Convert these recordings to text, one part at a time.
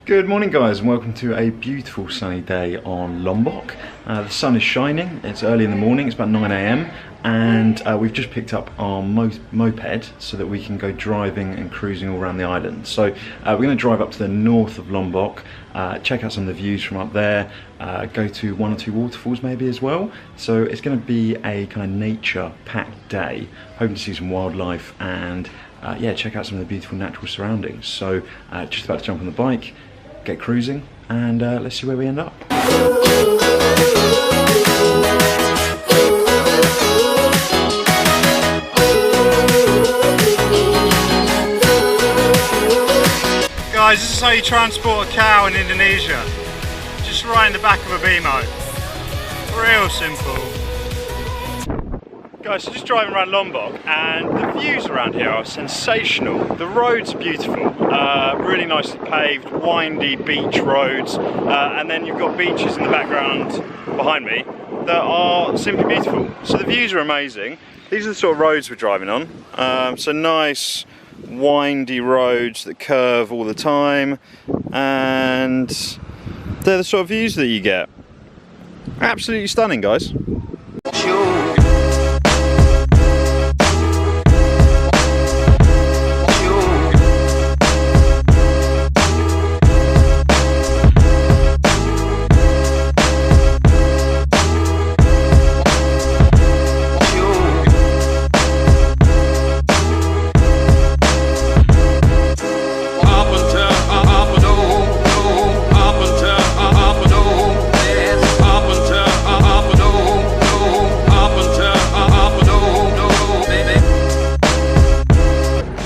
Good morning guys and welcome to a beautiful sunny day on Lombok. The sun is shining, it's early in the morning, it's about 9 AM and we've just picked up our moped so that we can go driving and cruising all around the island. So we're going to drive up to the north of Lombok, check out some of the views from up there, go to one or two waterfalls maybe as well. So it's going to be a kind of nature packed day, hoping to see some wildlife and yeah, check out some of the beautiful natural surroundings. So just about to jump on the bike, get cruising, and let's see where we end up. Guys, this is how you transport a cow in Indonesia. Just right in the back of a BMO. Real simple. Guys, so just driving around Lombok and the views around here are sensational. The roads are beautiful, really nicely paved, windy beach roads, and then you've got beaches in the background behind me that are simply beautiful. So the views are amazing. These are the sort of roads we're driving on. So nice windy roads that curve all the time, and they're the sort of views that you get. Absolutely stunning, guys.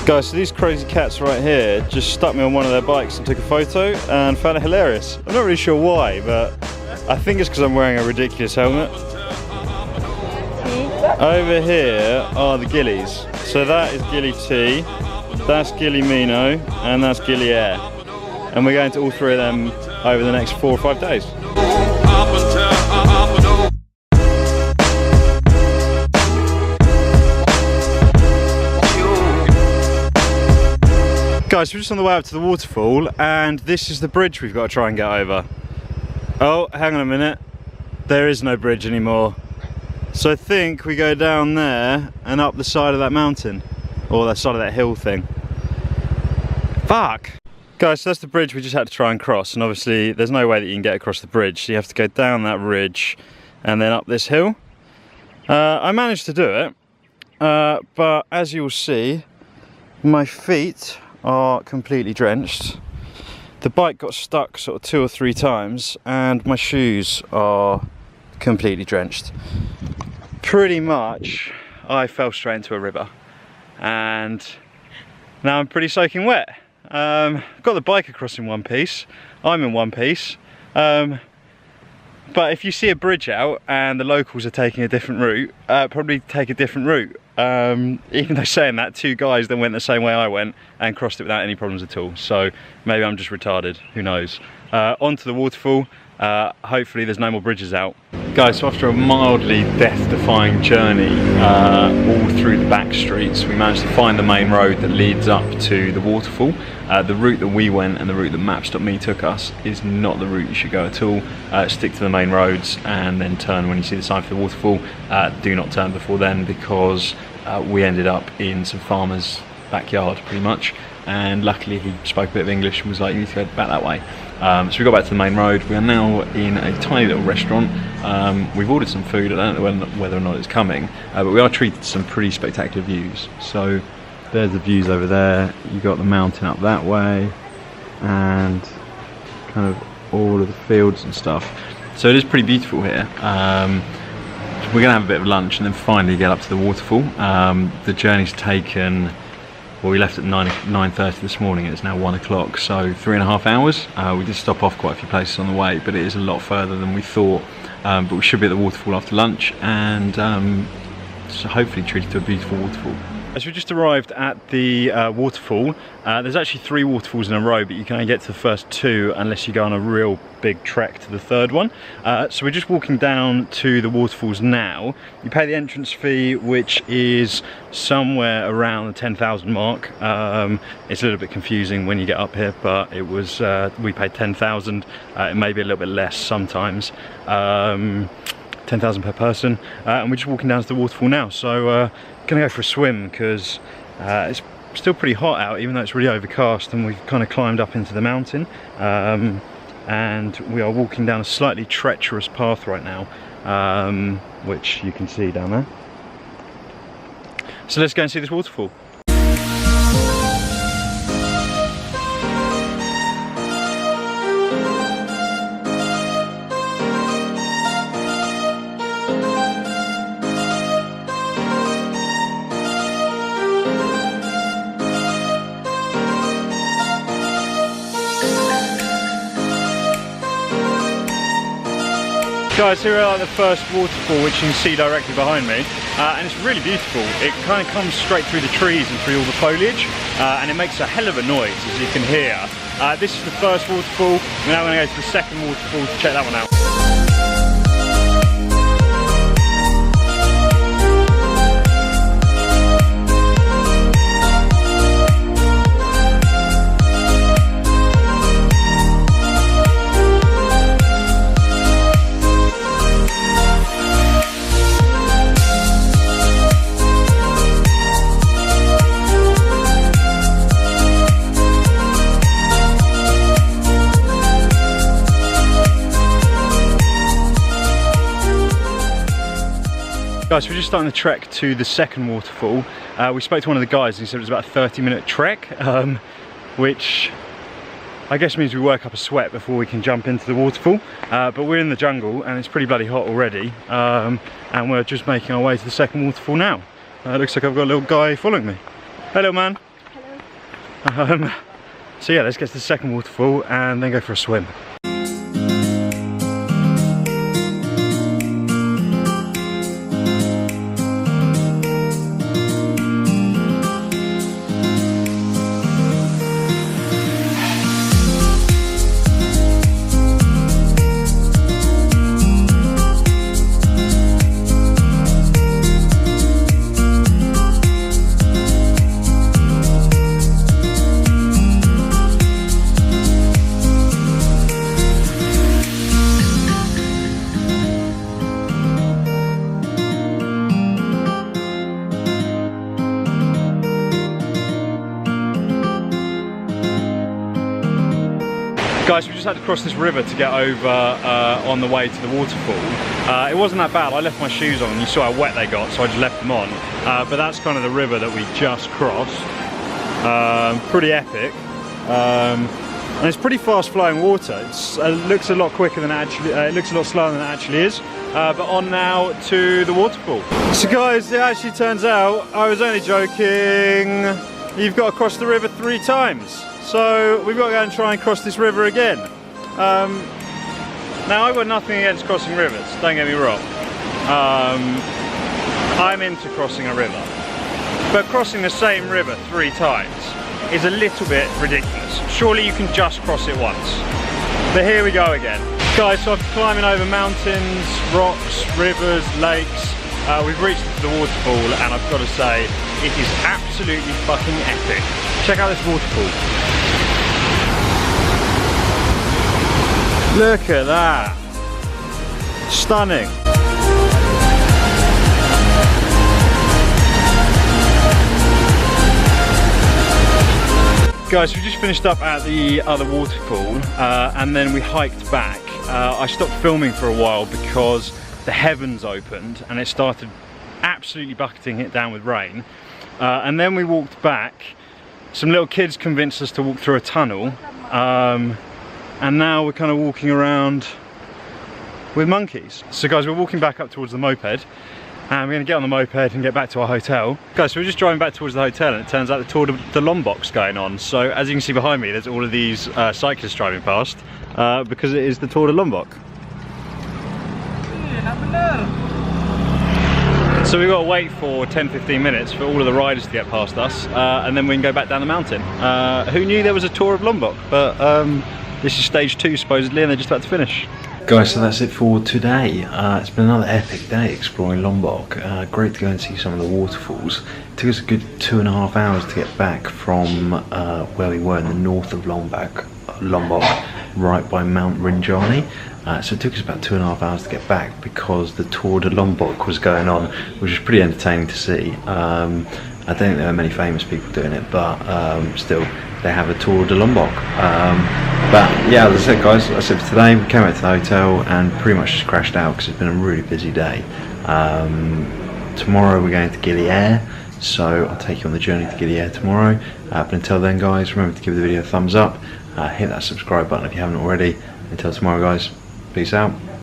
Guys, so these crazy cats right here just stuck me on one of their bikes and took a photo and found it hilarious. I'm not really sure why, but I think it's because I'm wearing a ridiculous helmet. Over here are the gillies. So that is Gilly T, that's Gilly Mino, and that's Gilly Air. And we're going to all three of them over the next 4 or 5 days. Guys, we're just on the way up to the waterfall and this is the bridge we've got to try and get over. Oh, hang on a minute. There is no bridge anymore. So I think we go down there and up the side of that mountain. Or the side of that hill thing. Fuck! Guys, so that's the bridge we just had to try and cross, and obviously there's no way that you can get across the bridge. So you have to go down that ridge and then up this hill. I managed to do it, but as you'll see, my feet are completely drenched. The bike got stuck sort of 2 or 3 times and my shoes are completely drenched. Pretty much I fell straight into a river and now I'm pretty soaking wet. I've got the bike across in one piece, I'm in one piece, but if you see a bridge out and the locals are taking a different route, probably take a different route. Even though saying that, 2 guys that went the same way I went and crossed it without any problems at all. So maybe I'm just retarded, who knows. Onto the waterfall, hopefully there's no more bridges out. Guys, so after a mildly death-defying journey all through the back streets, we managed to find the main road that leads up to the waterfall. The route that we went and the route that Maps.me took us is not the route you should go at all. Stick to the main roads and then turn when you see the sign for the waterfall. Do not turn before then because we ended up in some farmer's backyard pretty much, and luckily he spoke a bit of English and was like, you need to go back that way. So we got back to the main road. We are now in a tiny little restaurant. We've ordered some food, I don't know whether or not it's coming, but we are treated to some pretty spectacular views. So there's the views over there, you got the mountain up that way and kind of all of the fields and stuff. So it is pretty beautiful here. We're going to have a bit of lunch and then finally get up to the waterfall. The journey's taken, well, we left at 9:30 this morning and it's now 1 o'clock, so 3.5 hours. We did stop off quite a few places on the way, but it is a lot further than we thought. But we should be at the waterfall after lunch and so hopefully treated to a beautiful waterfall. As we just arrived at the waterfall, there's actually 3 waterfalls in a row, but you can only get to the first 2 unless you go on a real big trek to the 3rd one. So we're just walking down to the waterfalls now. You pay the entrance fee, which is somewhere around the 10,000 mark. It's a little bit confusing when you get up here, but it was we paid 10,000. It may be a little bit less sometimes. 10,000 per person, and we're just walking down to the waterfall now. So gonna go for a swim because it's still pretty hot out, even though it's really overcast, and we've kind of climbed up into the mountain, and we are walking down a slightly treacherous path right now, which you can see down there. So let's go and see this waterfall. Guys, here we are at the first waterfall, which you can see directly behind me, and it's really beautiful. It kind of comes straight through the trees and through all the foliage, and it makes a hell of a noise, as you can hear. This is the first waterfall. We're now going to go to the second waterfall to check that one out. Guys, we're just starting the trek to the second waterfall. We spoke to one of the guys and he said it was about a 30-minute trek, which I guess means we work up a sweat before we can jump into the waterfall. But we're in the jungle and it's pretty bloody hot already, and we're just making our way to the second waterfall now. It looks like I've got a little guy following me. Hello, man. Hello. So yeah, let's get to the second waterfall and then go for a swim. Guys, we just had to cross this river to get over on the way to the waterfall. It wasn't that bad. I left my shoes on and you saw how wet they got, so I just left them on. But that's kind of the river that we just crossed. Pretty epic. And it's pretty fast flowing water. It looks a lot quicker than it actually, it looks a lot slower than it actually is. But on now to the waterfall. So guys, it actually turns out I was only joking. You've got to cross the river 3 times. So we've got to go and try and cross this river again. Now I've got nothing against crossing rivers, don't get me wrong. I'm into crossing a river. But crossing the same river 3 times is a little bit ridiculous. Surely you can just cross it once. But here we go again. Guys, so after climbing over mountains, rocks, rivers, lakes, we've reached the waterfall, and I've got to say, it is absolutely fucking epic. Check out this waterfall. Look at that. Stunning. Guys, we just finished up at the other waterfall, and then we hiked back. I stopped filming for a while because the heavens opened and it started absolutely bucketing it down with rain. And then we walked back. Some little kids convinced us to walk through a tunnel, and now we're kind of walking around with monkeys. So guys, we're walking back up towards the moped, and we're going to get on the moped and get back to our hotel. Guys, so we're just driving back towards the hotel, and it turns out the Tour de Lombok's going on. So as you can see behind me, there's all of these cyclists driving past, because it is the Tour de Lombok. So we've got to wait for 10-15 minutes for all of the riders to get past us, and then we can go back down the mountain. Who knew there was a tour of Lombok? But this is stage 2 supposedly, and they're just about to finish. Guys, so that's it for today. It's been another epic day exploring Lombok. Great to go and see some of the waterfalls. It took us a good 2.5 hours to get back from where we were in the north of Lombok, right by Mt Rinjani. So it took us about 2.5 hours to get back because the Tour de Lombok was going on, which was pretty entertaining to see. I don't think there are many famous people doing it, but still, they have a Tour de Lombok. But yeah, as I said, guys, that's it for today. We came back to the hotel and pretty much just crashed out because it's been a really busy day. Tomorrow we're going to Gili Air, so I'll take you on the journey to Gili Air tomorrow. But until then, guys, remember to give the video a thumbs up, hit that subscribe button if you haven't already. Until tomorrow, guys, peace out.